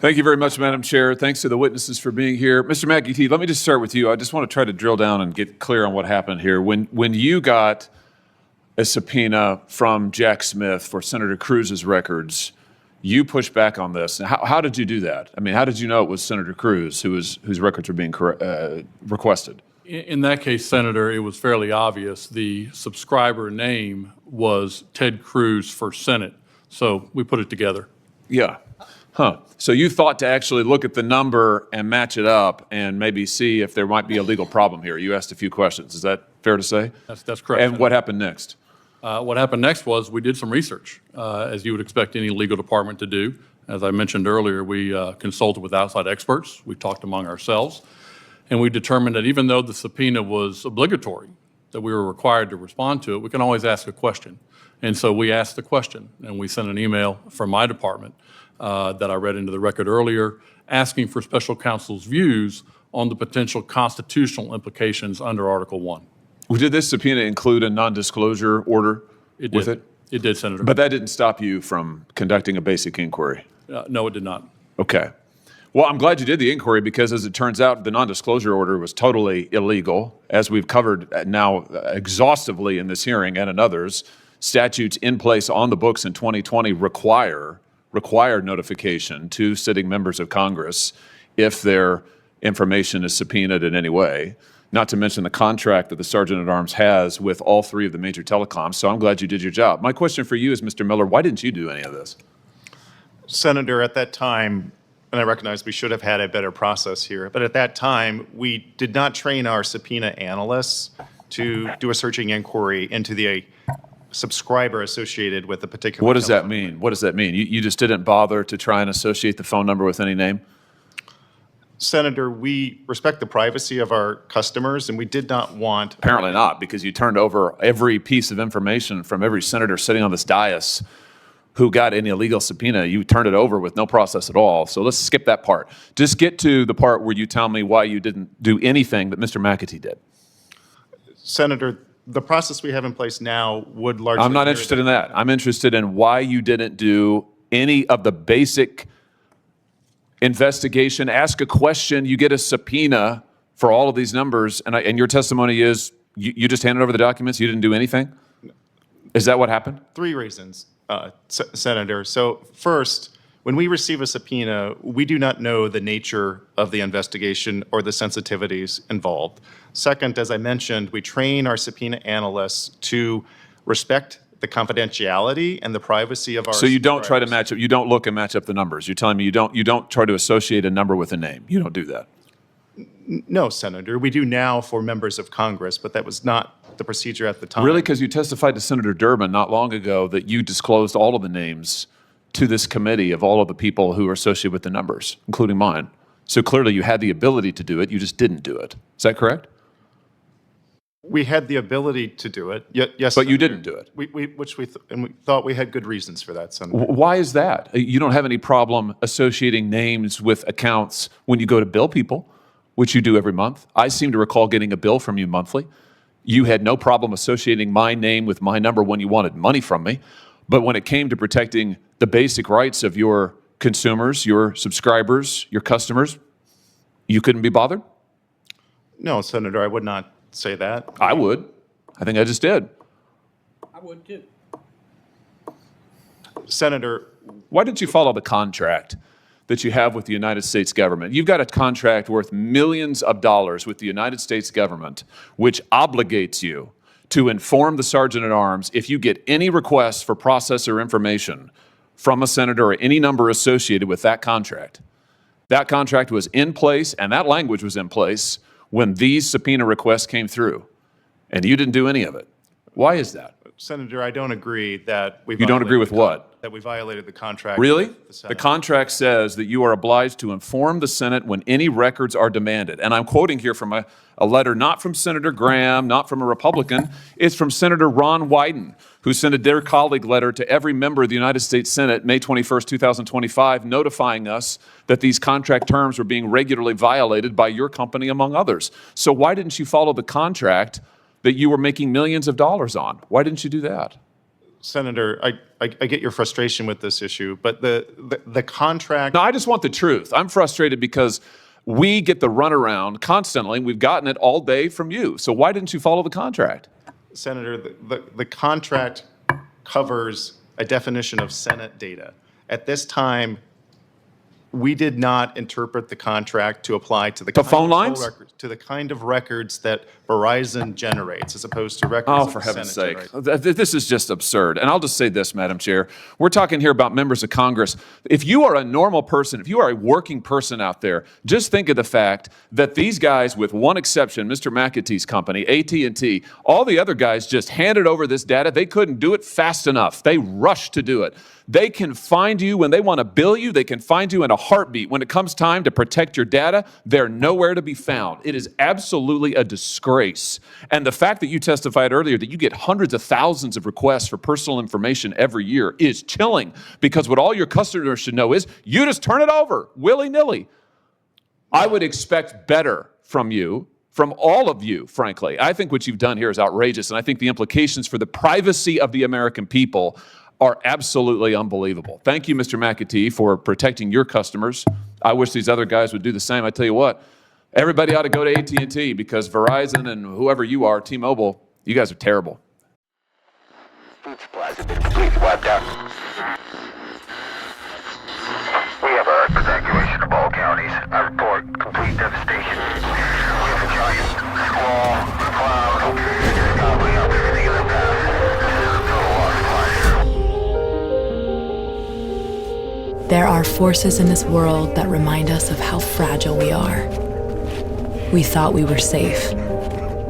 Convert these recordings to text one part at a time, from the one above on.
Thank you very much, Madam Chair. Thanks to the witnesses for being here. Mr. McAtee, let me just start with you. I just want to try to drill down and get clear on what happened here. When you got a subpoena from Jack Smith for Senator Cruz's records, you pushed back on this. How did you do that? I mean, how did you know it was Senator Cruz whose records were being requested? In that case, Senator, it was fairly obvious. The subscriber name was Ted Cruz for Senate, so we put it together. Yeah. Huh. So you thought to actually look at the number and match it up and maybe see if there might be a legal problem here. You asked a few questions. Is that fair to say? That's correct. And what happened next? What happened next was we did some research, as you would expect any legal department to do. As I mentioned earlier, we consulted with outside experts. We talked among ourselves. And we determined that even though the subpoena was obligatory, that we were required to respond to it, we can always ask a question. And so we asked the question, and we sent an email from my department that I read into the record earlier, asking for special counsel's views on the potential constitutional implications under Article 1. Did this subpoena include a non-disclosure order with it? It did, Senator. But that didn't stop you from conducting a basic inquiry? No, it did not. Okay. Well, I'm glad you did the inquiry because, as it turns out, the non-disclosure order was totally illegal. As we've covered now exhaustively in this hearing and in others, statutes in place on the books in 2020 require notification to sitting members of Congress if their information is subpoenaed in any way, not to mention the contract that the Sergeant-at-Arms has with all three of the major telecoms. So I'm glad you did your job. My question for you is, Mr. Miller, why didn't you do any of this? Senator, at that time, and I recognize we should have had a better process here, but at that time, we did not train our subpoena analysts to do a searching inquiry into the subscriber associated with a particular. What does that mean? What does that mean? You just didn't bother to try and associate the phone number with any name? Senator, we respect the privacy of our customers, and we did not want. Apparently not, because you turned over every piece of information from every senator sitting on this dais who got an illegal subpoena. You turned it over with no process at all. So let's skip that part. Just get to the part where you tell me why you didn't do anything that Mr. McAtee did. Senator, the process we have in place now would largely. I'm not interested in that. I'm interested in why you didn't do any of the basic investigation. Ask a question. You get a subpoena for all of these numbers, and your testimony is you just handed over the documents. You didn't do anything. Is that what happened? 3 reasons, Senator. So first, when we receive a subpoena, we do not know the nature of the investigation or the sensitivities involved. Second, as I mentioned, we train our subpoena analysts to respect the confidentiality and the privacy of our. So you don't try to match up. You don't look and match up the numbers. You're telling me you don't try to associate a number with a name. You don't do that. No, Senator. We do now for members of Congress, but that was not the procedure at the time. Really? Because you testified to Senator Durbin not long ago that you disclosed all of the names to this committee of all of the people who are associated with the numbers, including mine. So clearly you had the ability to do it. You just didn't do it. Is that correct? We had the ability to do it. Yes, but Senator. You didn't do it. We thought we had good reasons for that, Senator. Why is that? You don't have any problem associating names with accounts when you go to bill people, which you do every month. I seem to recall getting a bill from you monthly. You had no problem associating my name with my number when you wanted money from me. But when it came to protecting the basic rights of your consumers, your subscribers, your customers, you couldn't be bothered? No, Senator, I would not say that. I would. I think I just did. I would too. Senator. Why didn't you follow the contract that you have with the United States government? You've got a contract worth millions of dollars with the United States government, which obligates you to inform the Sergeant-at-Arms if you get any requests for process or information from a senator or any number associated with that contract. That contract was in place, and that language was in place when these subpoena requests came through, and you didn't do any of it. Why is that? Senator, I don't agree that we. You don't agree with what? That we violated the contract. Really? The The contract says that you are obliged to inform the Senate when any records are demanded. And I'm quoting here from a letter not from Senator Graham, not from a Republican. It's from Senator Ron Wyden, who sent a Dear Colleague letter to every member of the United States Senate, May 21st, 2025, notifying us that these contract terms were being regularly violated by your company, among others. So why didn't you follow the contract that you were making millions of dollars on? Why didn't you do that? Senator, I get your frustration with this issue, but the contract. No, I just want the truth. I'm frustrated because we get the runaround constantly. We've gotten it all day from you. So why didn't you follow the contract? Senator, the contract covers a definition of Senate data. At this time, we did not interpret the contract to apply to the phone lines? To the kind of records that Verizon generates, as opposed to records Oh, that for the heaven's Senate sake. generates. This is just absurd. And I'll just say this, Madam Chair. We're talking here about members of Congress. If you are a normal person, if you are a working person out there, just think of the fact that these guys, with one exception, Mr. McAtee's company, AT&T, all the other guys just handed over this data. They couldn't do it fast enough. They rushed to do it. They can find you when they want to bill you. They can find you in a heartbeat. When it comes time to protect your data, they're nowhere to be found. It is absolutely a disgrace. And the fact that you testified earlier that you get hundreds of thousands of requests for personal information every year is chilling, because what all your customers should know is you just turn it over willy-nilly. I would expect better from you, from all of you, frankly. I think what you've done here is outrageous, and I think the implications for the privacy of the American people are absolutely unbelievable. Thank you, Mr. McAtee, for protecting your customers. I wish these other guys would do the same. I tell you what, everybody ought to go to AT&T, because Verizon and whoever you are, T-Mobile, you guys are terrible. Food supplies have been completely wiped out. We have our evacuation of all counties. I report complete devastation. We have a giant squall, cloud, gobbling up everything in the path. There are forces in this world that remind us of how fragile we are. We thought we were safe.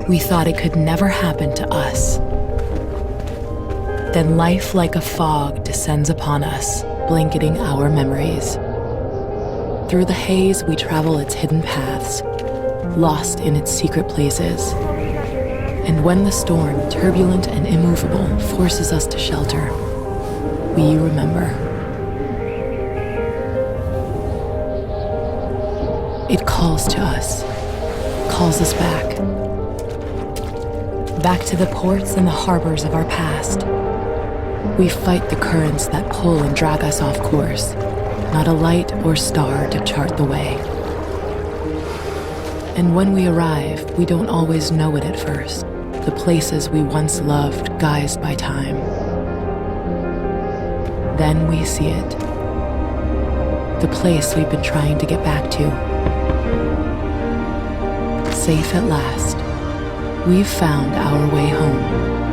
We thought it could never happen to us. Then life, like a fog, descends upon us, blanketing our memories. Through the haze, we travel its hidden paths, lost in its secret places. And when the storm, turbulent and immovable, forces us to shelter, we remember. It calls to us, calls us back. Back to the ports and the harbors of our past. We fight the currents that pull and drag us off course, not a light or star to chart the way. And when we arrive, we don't always know it at first, the places we once loved guised by time. Then we see it, the place we've been trying to get back to. Safe at last, we've found our way home.